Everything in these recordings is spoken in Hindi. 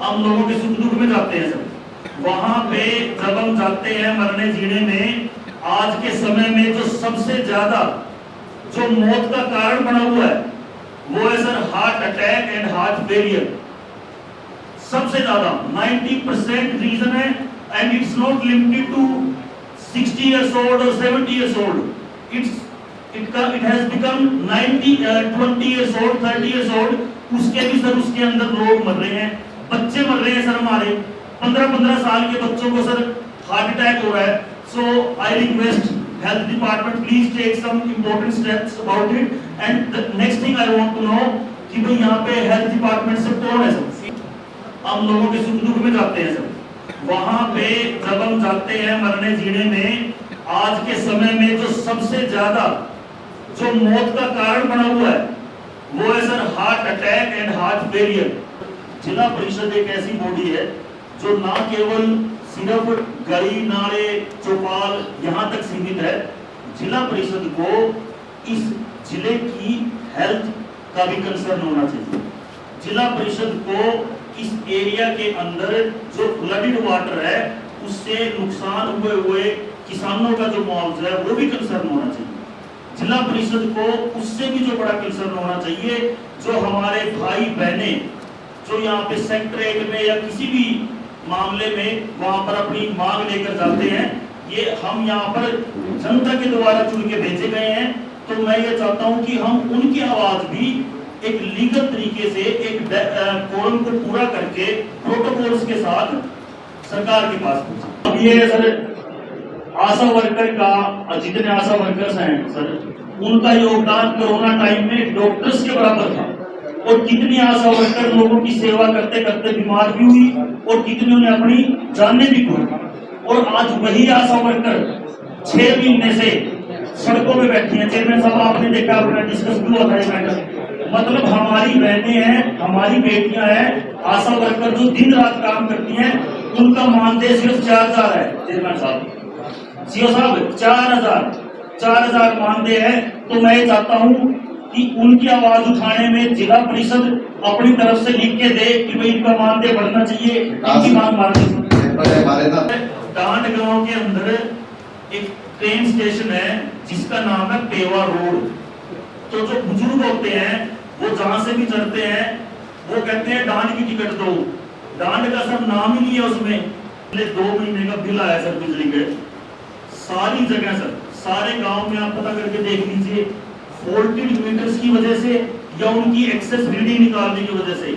हम लोगों के सुख दुख में जाते हैं सर। वहां पे जब हम जाते हैं मरने जीने में, आज के समय में जो सबसे ज्यादा जो मौत का कारण बना हुआ है वो है sir heart attack and heart failure. सबसे ज्यादा 90% रीजन है, and it's not limited to 60 years old or 70 years old. It has become 20 years old, 30 years old. उसके भी सर उसके अंदर लोग मर रहे हैं, बच्चे मर रहे हैं सर। हमारे 15-15 साल के बच्चों को सर हार्ट अटैक हो रहा है। So I request health department please take some important steps about it. And the next thing I want to know कि भाई यहाँ पे हेल्थ डिपार्टमेंट से कौन है सर? हम लोगों के सुख दुख में जाते हैं सर। वहां पे जब हम जाते हैं मरने जीने में, आज के समय में जो सबसे ज्यादा जो मौत का कारण बना हुआ है वो है sir heart attack and heart failure. जिला परिषद एक ऐसी बॉडी है जो ना केवल सिर्फ गली नाले चौपाल यहाँ तक सीमित है। जिला परिषद को इस जिले की हेल्थ का भी कंसर्न होना चाहिए। जिला परिषद को इस एरिया के अंदर जो फ्लडेड वाटर है उससे नुकसान हुए किसानों का जो मुआवजा है वो भी कंसर्न होना चाहिए। जिला परिषद को उससे भी जो बड़ा कंसर्न होना चाहिए, जो हमारे भाई बहने जो यहाँ पे सेक्टर 8 में या किसी भी मामले में वहां पर अपनी मांग लेकर जाते हैं, ये हम यहाँ पर जनता के द्वारा चुन के भेजे गए हैं। तो मैं ये चाहता हूँ कि हम उनकी आवाज भी एक लीगल तरीके से एक कोरम को पूरा करके प्रोटोकॉल्स के साथ सरकार के पास पहुंचे। अब ये सर आशा वर्कर का, जितने आशा वर्कर्स हैं सर, उनका योगदान कोरोना टाइम में डॉक्टर्स के बराबर था। और कितनी आशा वर्कर लोगों की सेवा करते करते बीमार भी हुई और कितने ने अपनी जानें भी खोई। और आज वही आशा वर्कर 6 महीने से सड़कों में बैठी हैं। चेयरमैन साहब आपने देखा, आपने डिस्कस भी हुआ था ये मैटर। मतलब हमारी बहनें हैं, हमारी बेटियां हैं, आशा वर्कर जो दिन रात काम करती हैं, उनका मानदेय सिर्फ 4000 है। चेयरमैन साहब, सीओ साहब 4000 मानदेय है। तो मैं ये चाहता हूँ कि उनकी आवाज उठाने में जिला परिषद अपनी तरफ से लिख के दे कि भाई इनका मानदेय बढ़ना चाहिए, इनकी मांग मानदेय। डांड गांव के अंदर एक ट्रेन स्टेशन है जिसका नाम है पेवा रोड। तो जो बुजुर्ग होते हैं वो जहां से भी चढ़ते हैं वो कहते हैं डांड की टिकट दो। डांड का सर नाम ही नहीं है उसमें। 2 महीने का बिल आया सर बिजली के, सारी जगह सर, सारे गांव में आप पता करके देख लीजिए, फॉल्टेड मीटर्स की वजह से या उनकी एक्सेस रीडिंग निकालने की वजह से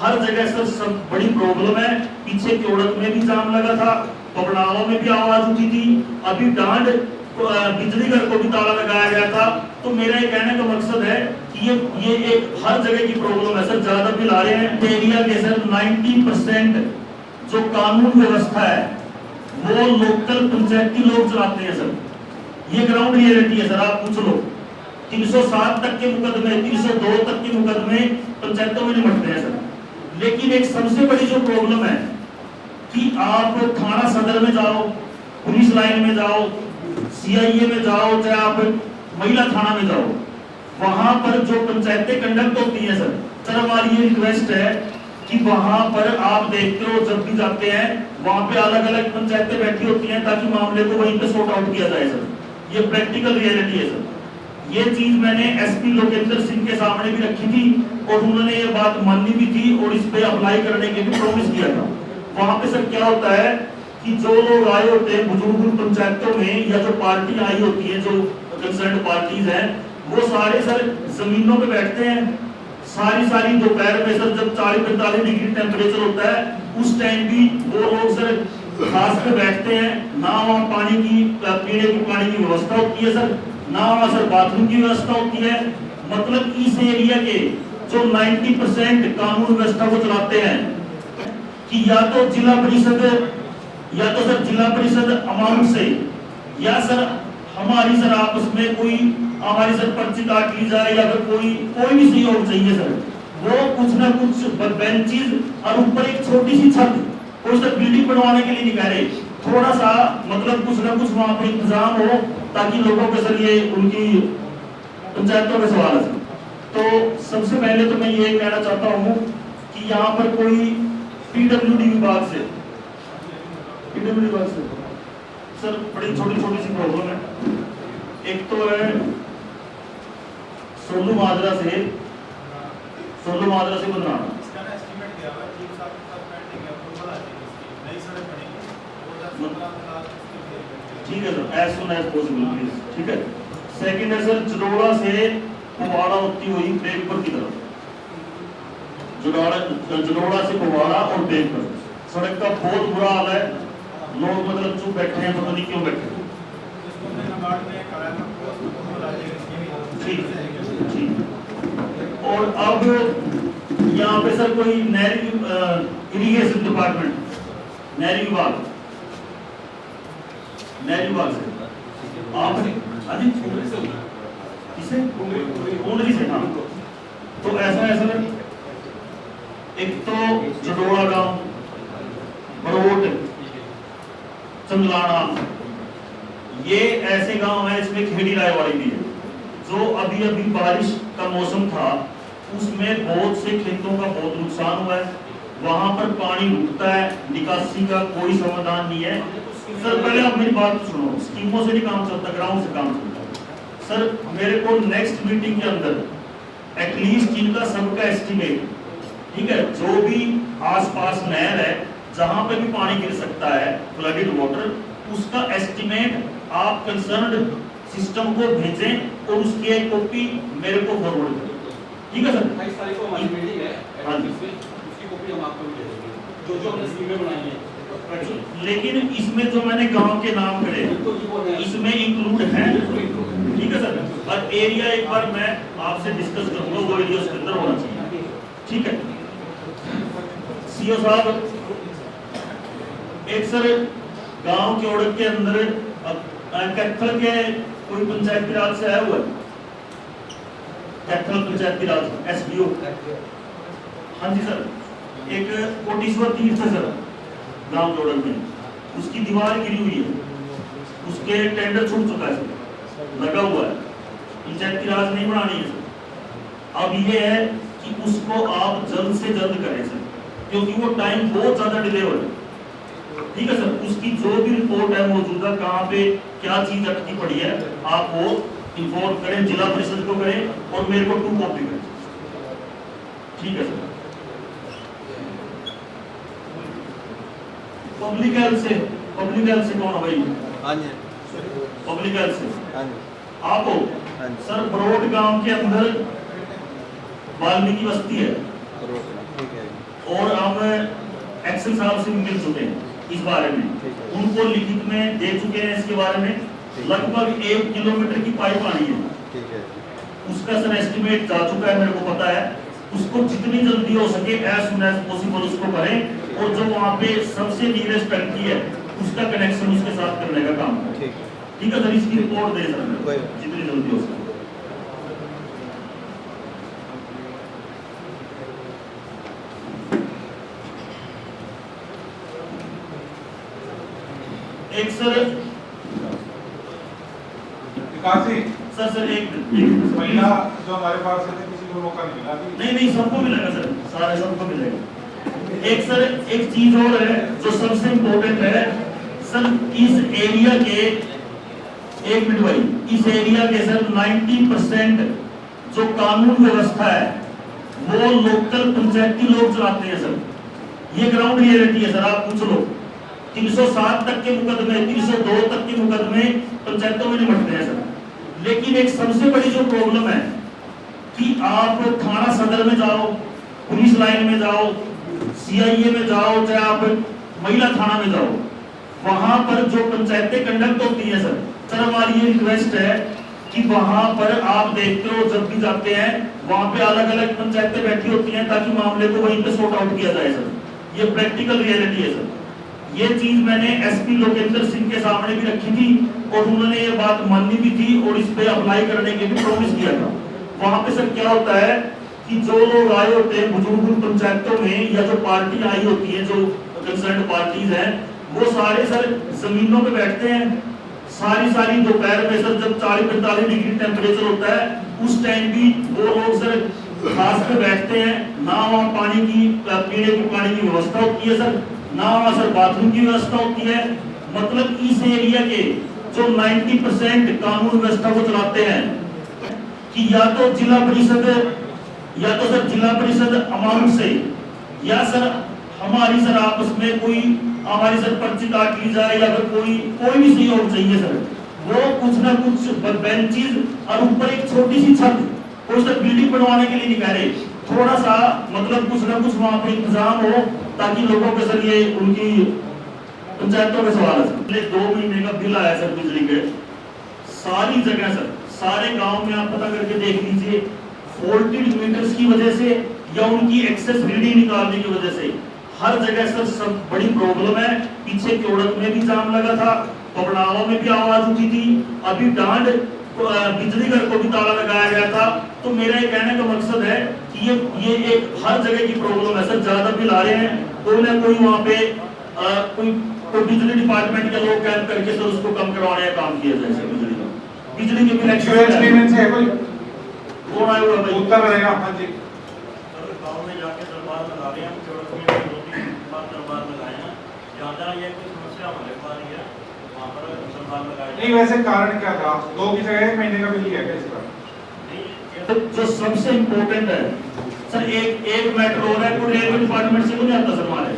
हर जगह सर सब बड़ी प्रॉब्लम है। पीछे केवड़क में भी जाम लगा था, बबड़ावा में भी आवाज उठी थी, अभी डांड बिजली घर को भी ताला लगाया गया था। तो मेरा ये कहने का मकसद है कि ये एक हर जगह की प्रॉब्लम है सर। ज्यादा बिल आ रहे हैं एरिया के सर। 90% जो कानून व्यवस्था है वो लोकल पंचायती लोग चलाते हैं सर। ये ग्राउंड रियलिटी है सर, आप पूछ लो। 307 तक के मुकदमे, 302 तक के मुकदमे पंचायतों में निपटते हैं सर। लेकिन एक सबसे बड़ी जो प्रॉब्लम है कि आप थाना सदर में जाओ, पुलिस लाइन में जाओ, सीआईए में जाओ, चाहे आप महिला थाना में जाओ, वहां पर जो पंचायतें कंडक्ट होती है सर, हमारी ये रिक्वेस्ट है कि वहां पर आप देखते हो जब भी जाते हैं वहां पे अलग अलग पंचायतें बैठी होती हैं ताकि मामले को वहीं पे सॉर्ट आउट किया जाए सर। ये प्रैक्टिकल रियलिटी है सर। ये चीज मैंने एसपी लोकेंद्र सिंह के सामने भी रखी थी और उन्होंने ये बात मानी भी थी और इस पे अप्लाई करने के भी प्रॉमिस किया था। वहां पे सर क्या होता है कि जो लोग आए होते हैं बुजुर्ग पंचायतों में या जो पार्टी आई होती है, जो कंसर्न पार्टीज हैं, वो सारे सर जमीनों पे बैठते हैं। सारी दोपहर में सर जब 40-45 डिग्री टेम्परेचर होता है उस टाइम भी वो लोग सर घास पे बैठते हैं। ना वहाँ पानी की पीने की पानी की व्यवस्था होती है सर, ना वहाँ सर बाथरूम की व्यवस्था होती है। मतलब इस एरिया के जो 90% कानून व्यवस्था को चलाते हैं कि या तो जिला परिषद अमाउंट से या सर हमारी सर आपस में कोई हमारी सर पर्ची काट ली जाए या फिर कोई भी सहयोग चाहिए सर। वो कुछ ना कुछ बेंचेस और ऊपर एक छोटी सी छत, कोई सर बिल्डिंग बनवाने के लिए नहीं कह रहे, थोड़ा सा मतलब कुछ ना कुछ वहाँ पर इंतजाम हो ताकि लोगों के सर ये उनकी पंचायतों में सवाल है। तो सबसे पहले तो मैं ये कहना चाहता हूँ कि यहाँ पर कोई पीडब्ल्यूडी विभाग से, पीडब्ल्यूडी विभाग से सर बड़ी छोटी छोटी सी प्रॉब्लम है। एक तो है सोलू माजरा से बनाना, ठीक है sir, as soon as possible please, ठीक है। सेकंड है सर जडोड़ा से फुवाड़ा होती हुई बेगपुर की तरफ, जडोड़ा से फुवाड़ा और बेगपुर सड़क का बहुत बुरा हाल है, लोग मतलब चुप बैठे हैं, पता नहीं क्यों बैठे हैं। ठीक ठीक। और अब यहाँ पे सर कोई नहरी इरिगेशन डिपार्टमेंट, नहरी विभाग से आप किसे कुंडली से, हाँ। तो ऐसा है सर, एक तो जडोड़ा गांव, बरोट, चंदलाना, ये ऐसे गांव है इसमें खेड़ी राय वाली भी है, जो अभी अभी बारिश का मौसम था उसमें बहुत से खेतों का बहुत नुकसान हुआ है। वहां पर पानी रुकता है, निकासी का कोई समाधान नहीं है। सर पहले आप मेरी बात सुनो, स्कीमों से नहीं काम चलता, ग्राउंड से काम चलता है। सर मेरे को नेक्स्ट मीटिंग के अंदर एटलीस्ट इनका सबका एस्टिमेट, ठीक है, जो भी आसपास नहर है जहां पे भी पानी गिर सकता है फ्लडेड वाटर, उसका एस्टिमेट आप कंसर्न्ड सिस्टम को भेजें और उसकी एक कॉपी मेरे को फॉरवर्ड करें, ठीक है सर। 28 तारीख को हमारी मीटिंग है, हाँ जी, उसकी कॉपी हम आपको भी दे देंगे, जो हमने स्कीमें बनाई हैं। लेकिन इसमें जो मैंने गांव के नाम करे इसमें इंक्लूड है, ठीक है सर। और एरिया एक बार मैं आपसे डिस्कस करूंगा, वो एरिया उसके अंदर होना चाहिए, ठीक है। सीओ साहब, एक सर गांव के ओड़क के अंदर कैथल के कोई पंचायती राज से आया हुआ है, कैथल पंचायती राज एसडीओ, हाँ जी सर। एक कोटीश्वर तीर्थ है सर गांव जोड़न में, उसकी दीवार गिरी हुई है, उसके टेंडर छूट चुका है सर, लगा हुआ है, पंचायती राज नहीं बनानी है सर। अब ये है कि उसको आप जल्द से जल्द करें सर, क्योंकि वो टाइम बहुत ज्यादा डिले हो रहा है, ठीक है सर। उसकी जो भी रिपोर्ट है मौजूदा कहाँ पे क्या चीज अटकी पड़ी है, आप वो इन्फॉर्म करें, जिला परिषद को करें और मेरे को 2 कॉपी करें, ठीक है सर। पब्लिक हेल्थ से कौन है भाई? हाँ जी, पब्लिक हेल्थ से हाँ जी, आप हो सर। बरोड गांव के अंदर वाल्मीकि बस्ती है, ठीक है, और हम एक्सेल साहब से मिल चुके हैं इस बारे में, उनको लिखित में दे चुके हैं इसके बारे में। लगभग 1 किलोमीटर की पाइप आनी है, ठीक है, उसका सर एस्टिमेट जा चुका है, मेरे को पता है। उसको जितनी जल्दी हो सके एज सुन एज पॉसिबल उसको करें, और जो वहाँ पे सबसे नीयरेस्ट टंकी है उसका कनेक्शन उसके साथ करने का काम है, ठीक है सर। इसकी रिपोर्ट दे सर जितनी जल्दी हो सके। एक सर सर एक महिला जो हमारे पास है किसी को मौका नहीं मिला। नहीं सबको मिलेगा सर, सारे सबको मिलेगा। एक सर एक चीज और है जो सबसे इम्पोर्टेंट है सर, इस एरिया के, एक मिनट भाई, इस एरिया के सर 90% जो कानून व्यवस्था है वो लोकल पंचायती लोग चलाते हैं सर। ये ग्राउंड रियलिटी है सर, आप पूछ लो। 307 तक के मुकदमे, 302 तक के मुकदमे पंचायतों में निपटते हैं सर। लेकिन एक सबसे बड़ी जो प्रॉब्लम है कि आप थाना सदर में जाओ, पुलिस लाइन में जाओ, सीआईए में जाओ, चाहे आप महिला थाना में जाओ, वहां पर जो पंचायतें कंडक्ट होती है सर हमारी ये रिक्वेस्ट है कि वहां पर आप देखते हो जब भी जाते हैं वहां पे अलग अलग पंचायतें बैठी होती हैं ताकि मामले को वहीं पे सॉर्ट आउट किया जाए सर। ये प्रैक्टिकल रियलिटी है सर। ये चीज मैंने एसपी लोकेंद्र सिंह के सामने भी रखी थी और उन्होंने ये बात मानी भी थी और इस पे अप्लाई करने के भी प्रॉमिस किया था। वहां पे सर क्या होता है कि जो लोग आए होते हैं बुजुर्ग पंचायतों में या जो पार्टी आई होती है, जो कंसर्न पार्टीज हैं, वो सारे सर जमीनों पे बैठते हैं सारी दोपहर में सर, जब 40-45 डिग्री टेम्परेचर होता है उस टाइम भी वो लोग सर घास पे बैठते हैं, ना वहाँ पानी की पीने की पानी की व्यवस्था होती है सर, ना वहाँ सर बाथरूम की व्यवस्था होती है। मतलब इस एरिया के जो 90% कानून व्यवस्था को चलाते हैं कि या तो जिला परिषद अमाउंट से, या सर हमारी सर आपस में कोई हमारी सर पर्ची काट ली जाए, या फिर कोई भी सहयोग चाहिए सर, वो कुछ ना कुछ बेंचेस और ऊपर एक छोटी सी छत, कोई सर बिल्डिंग बनवाने के लिए नहीं कह रहे, थोड़ा सा मतलब कुछ ना कुछ वहाँ पे इंतजाम हो ताकि लोगों के सर ये उनकी पंचायतों के सवाल है सर। 2 महीने का बिल आया सर बिजली के, सारी जगह सर, सारे गांव में आप पता करके देख लीजिए, फॉल्टेड मीटर्स की वजह से या उनकी एक्सेस रीडिंग निकालने की वजह से हर जगह सर सब बड़ी प्रॉब्लम है। पीछे केवड़क में भी जाम लगा था, पबड़ावा में भी आवाज उठी थी, अभी डांड बिजली घर को भी ताला लगाया गया था। तो मेरा ये कहने का मकसद है कि ये एक हर जगह की प्रॉब्लम है सर। ज्यादा बिल आ रहे हैं, कोई ना कोई वहाँ पे कोई बिजली डिपार्टमेंट के लोग कैंप करके सर उसको कम करवाने का काम किया जाए सर। बिजली के बिल है कोई कौन आया हुआ भाई? उत्तर रहेगा। हाँ जी, गाँव में जाके दरबार लगा रहे हैं, केवड़क में 2-3 बार दरबार लगाए हैं, जहाँ ये कोई समस्या हमारे पास नहीं है वहाँ पर दरबार लगाए। नहीं वैसे कारण क्या था? 2 की जगह 1 महीने का बिल ही है क्या इसका? तो जो सबसे इम्पोर्टेंट है सर, एक मैटर हो रहा है, कोई रेलवे डिपार्टमेंट से तो नहीं आता सर, हमारे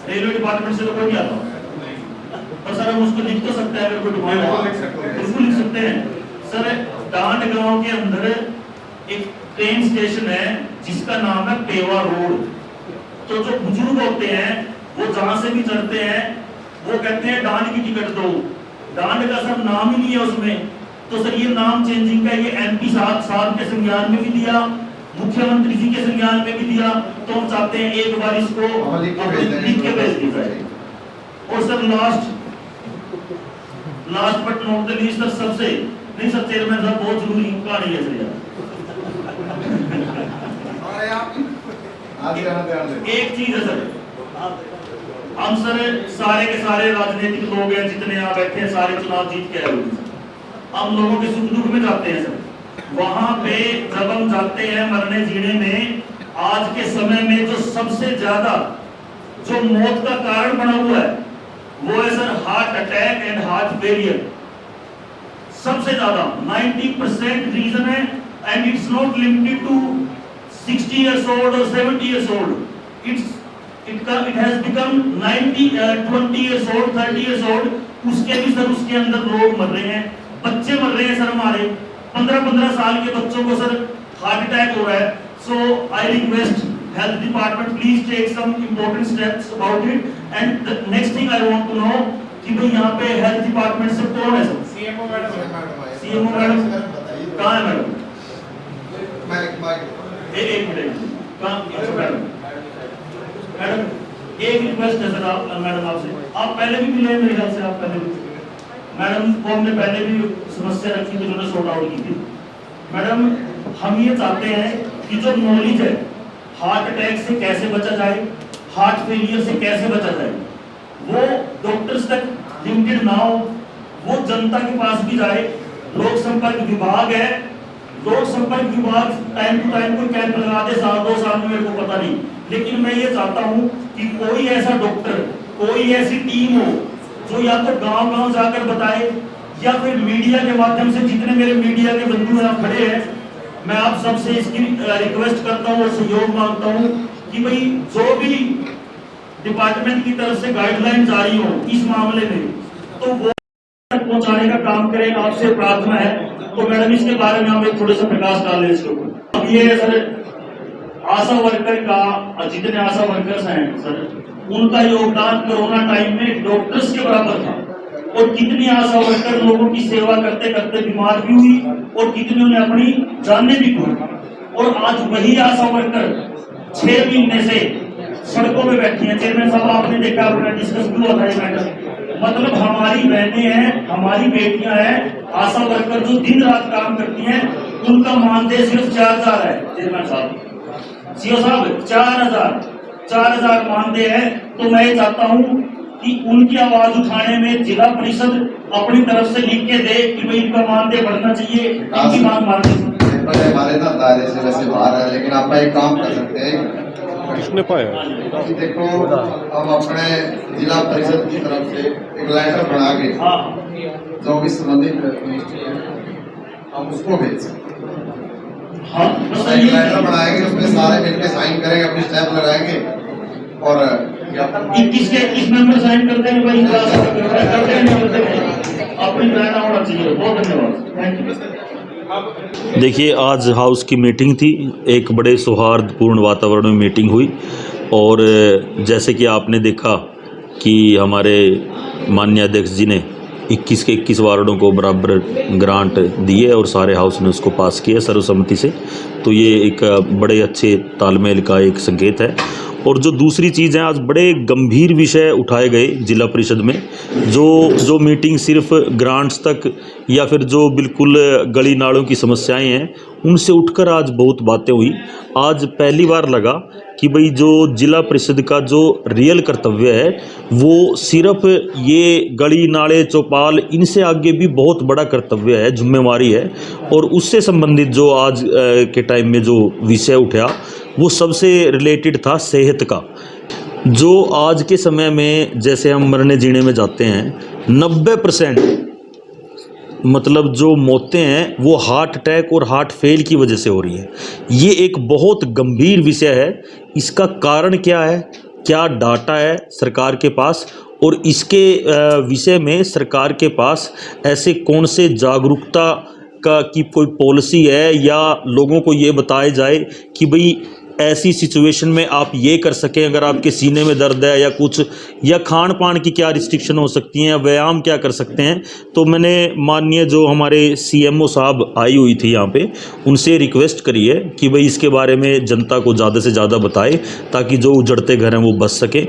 रेलवे डिपार्टमेंट से तो कोई नहीं आता, पर सर हम उसको लिख तो सकते हैं, अगर कोई डिमांड बिल्कुल लिख सकते हैं सर। डांड गांव के अंदर एक ट्रेन स्टेशन है जिसका नाम है पेवा रोड। तो जो बुजुर्ग होते हैं वो जहां से भी चढ़ते हैं वो कहते हैं डांड की टिकट दो, डांड का सर नाम ही नहीं है उसमें। तो सर ये नाम चेंजिंग का ये MP साहब के संज्ञान में भी दिया, मुख्यमंत्री जी के संज्ञान में भी दिया, तो हम चाहते हैं एक बार इसको लिख के भेज दी जाए। और sir last but not the least sir, सबसे नहीं सर चेयरमैन साहब बहुत जरूरी कहानी है सर यार। एक चीज है सर, हम सर सारे के सारे राजनीतिक लोग हैं जितने यहाँ बैठे हैं, सारे चुनाव जीत के आए हुए हैं, हम लोगों के सुख दुख में जाते हैं सर। वहां पे जब हम जाते हैं मरने जीने में, आज के समय में जो सबसे ज्यादा जो मौत का कारण बना हुआ है वो है sir heart attack and heart failure. सबसे ज्यादा 90% रीजन है, and it's not limited to 60 years old or 70 years old. It has become 20 years old, 30 years old. उसके भी सर उसके अंदर लोग मर रहे हैं, बच्चे मर रहे हैं सर, हमारे 15-15 साल के बच्चों को सर हार्ट अटैक हो रहा है। So I request health department please take some important steps about it. And the next thing I want to know कि भाई यहाँ पे हेल्थ डिपार्टमेंट से कौन है सर? CMO मैडम कहाँ है मैडम? एक मिनट मैडम एक रिक्वेस्ट है सर, आप मैडम आपसे, आप पहले भी मिले मेरे ख्याल से, आप पहले भी मैडम को हमने पहले भी समस्या रखी थी, उन्होंने सॉर्ट आउट की थी। मैडम हम ये चाहते हैं कि जो नॉलेज है हार्ट अटैक से कैसे बचा जाए, हार्ट फेलियर से कैसे बचा जाए, वो डॉक्टर्स तक लिमिटेड ना हो, वो जनता के पास भी जाए। लोक संपर्क विभाग है, लोक संपर्क विभाग टाइम टू टाइम कोई कैंप लगा दे, 1-2 साल में मेरे को पता नहीं, लेकिन मैं ये चाहता हूँ कि कोई ऐसा डॉक्टर, कोई ऐसी टीम हो जो या तो गांव-गांव जाकर बताए, या फिर मीडिया के माध्यम से, जितने मेरे मीडिया के बंधु यहाँ खड़े हैं, मैं आप सबसे इसकी रिक्वेस्ट करता हूँ और सहयोग मांगता हूँ कि भाई जो भी डिपार्टमेंट की तरफ से गाइडलाइन जारी हो इस मामले में, तो वो तक पहुंचाने का काम करें, आपसे प्रार्थना है। तो मैडम इसके बारे में हम एक थोड़ा सा प्रकाश डाल लें इसके ऊपर। अब ये सर आशा वर्कर का, जितने आशा वर्कर्स हैं सर, उनका योगदान कोरोना टाइम में डॉक्टर्स के बराबर था, और कितनी आशा वर्कर लोगों की सेवा करते करते बीमार भी हुई और कितनी उन्हें अपनी जाने भी खो। और आज वही आशा वर्कर 6 महीने से सड़कों पे बैठी हैं। चेयरमैन साहब आपने देखा, आपने डिस्कस भी हुआ था ये मैटर। मतलब हमारी बहनें हैं, हमारी बेटियां हैं, आशा वर्कर जो दिन रात काम करती हैं, उनका मानदेय सिर्फ 4000 है। चेयरमैन साहब, सीओ साहब 4000 मानदेय है। तो मैं चाहता हूँ कि उनकी आवाज उठाने में जिला परिषद अपनी तरफ से लिख के दे कि भाई इनका मानदेय बढ़ना चाहिए, इनकी मांग मानते थोड़े हमारे ना दायरे से वैसे बाहर है, लेकिन आप एक काम कर सकते हैं। किसने पाया? कि देखो हम अपने जिला परिषद की तरफ से एक लेटर बना के हाँ जो भी संबंधित मिनिस्ट्री है हम उसको भेज सकते हैं। हाँ बस एक ये लेटर बनाएंगे, उसमें सारे मिलकर साइन करेंगे, अपनी स्टैम्प लगाएंगे और किसके 21 मेंबर साइन करते हैं भाई, करते हैं नहीं करते हैं, अपनी बैन होना चाहिए। बहुत धन्यवाद, थैंक यू। देखिए, आज हाउस की मीटिंग थी, एक बड़े सौहार्दपूर्ण वातावरण में मीटिंग हुई और जैसे कि आपने देखा कि हमारे माननीय अध्यक्ष जी ने 21 के 21 वार्डों को बराबर ग्रांट दिए और सारे हाउस ने उसको पास किया सर्वसम्मति से। तो ये एक बड़े अच्छे तालमेल का एक संकेत है। और जो दूसरी चीज़ है, आज बड़े गंभीर विषय उठाए गए जिला परिषद में। जो मीटिंग सिर्फ ग्रांट्स तक या फिर जो बिल्कुल गली नालों की समस्याएं हैं उनसे उठकर आज बहुत बातें हुई। आज पहली बार लगा कि भाई जो जिला परिषद का जो रियल कर्तव्य है वो सिर्फ ये गली नाले चौपाल, इनसे आगे भी बहुत बड़ा कर्तव्य है, जिम्मेवारी है। और उससे संबंधित जो आज के टाइम में जो विषय उठा वो सबसे रिलेटेड था सेहत का। जो आज के समय में जैसे हम मरने जीने में जाते हैं, 90% मतलब जो मौतें हैं वो हार्ट अटैक और हार्ट फेल की वजह से हो रही है। ये एक बहुत गंभीर विषय है। इसका कारण क्या है, क्या डाटा है सरकार के पास, और इसके विषय में सरकार के पास ऐसे कौन से जागरूकता का की कोई पॉलिसी है, या लोगों को ये बताया जाए कि भाई ऐसी सिचुएशन में आप ये कर सकें, अगर आपके सीने में दर्द है या कुछ, या खान पान की क्या रिस्ट्रिक्शन हो सकती हैं, व्यायाम क्या कर सकते हैं। तो मैंने माननीय जो हमारे CMO साहब आई हुई थी यहाँ पे, उनसे रिक्वेस्ट करी है कि भाई इसके बारे में जनता को ज़्यादा से ज़्यादा बताए ताकि जो उजड़ते घर हैं वो बच सकें।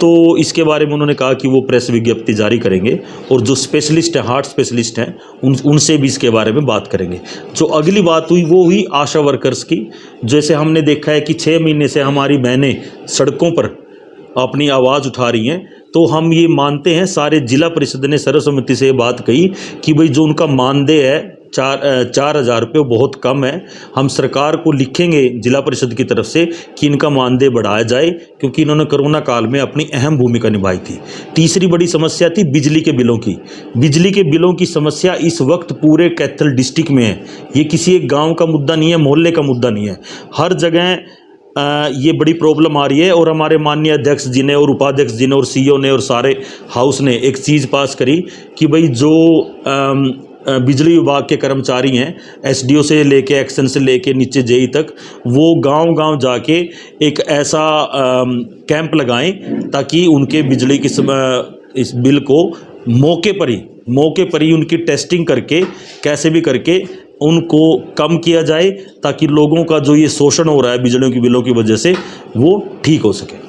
तो इसके बारे में उन्होंने कहा कि वो प्रेस विज्ञप्ति जारी करेंगे और जो स्पेशलिस्ट हैं, हार्ट स्पेशलिस्ट हैं, उनसे भी इसके बारे में बात करेंगे। जो अगली बात हुई वो हुई आशा वर्कर्स की। जैसे हमने देखा है कि 6 महीने से हमारी बहनें सड़कों पर अपनी आवाज़ उठा रही हैं, तो हम ये मानते हैं, सारे जिला परिषद ने सर्वसम्मति से ये बात कही कि भाई जो उनका मानदेय है 4,000 रुपये बहुत कम है। हम सरकार को लिखेंगे जिला परिषद की तरफ से कि इनका मानदेय बढ़ाया जाए, क्योंकि इन्होंने कोरोना काल में अपनी अहम भूमिका निभाई थी। तीसरी बड़ी समस्या थी बिजली के बिलों की। बिजली के बिलों की समस्या इस वक्त पूरे कैथल डिस्ट्रिक्ट में है। ये किसी एक गाँव का मुद्दा नहीं है, मोहल्ले का मुद्दा नहीं है, हर जगह ये बड़ी प्रॉब्लम आ रही है। और हमारे माननीय अध्यक्ष जी ने और उपाध्यक्ष जी ने और CEO ने और सारे हाउस ने एक चीज़ पास करी कि भाई जो बिजली विभाग के कर्मचारी हैं, SDO से लेके एक्शन से लेके नीचे JE तक, वो गांव-गांव जाके एक ऐसा कैंप लगाएं ताकि उनके बिजली की इस बिल को मौके पर ही उनकी टेस्टिंग करके कैसे भी करके उनको कम किया जाए, ताकि लोगों का जो ये शोषण हो रहा है बिजलियों की बिलों की वजह से वो ठीक हो सके।